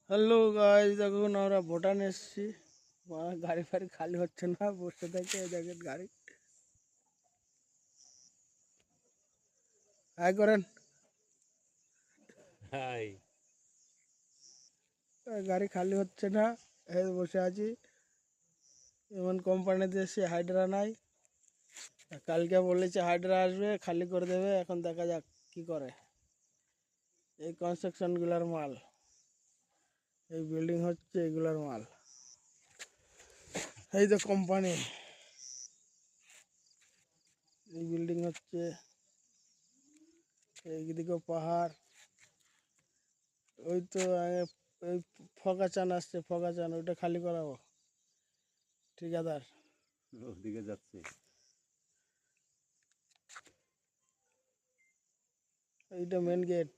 Hello guys, দেখুন আমরা ভুটান এসেছি। গাড়ি ফাড়ি খালি হচ্ছে না, বসে থেকে দেখেন গাড়ি হাই করেন। হাই। গাড়ি খালি হচ্ছে না, এই বসে আছি। এমন কোম্পানিতে এসে হাইড্রা নাই। কালকে বলেছে হাইড্রা আসবে, খালি করে দেবে। এখন দেখা যাক কি করে। এই কনস্ট্রাকশনগুলোর মাল, এই বিল্ডিং হচ্ছে এগুলোর মাল। এই তো কোম্পানি, এই বিল্ডিং হচ্ছে, এইদিকেও পাহাড়। ওই তো ওই ফগাচান আসছে, ফগাচান ওইটা খালি করাবো ঠিকাদার। ওদিকে যাচ্ছে। এইটা মেন গেট।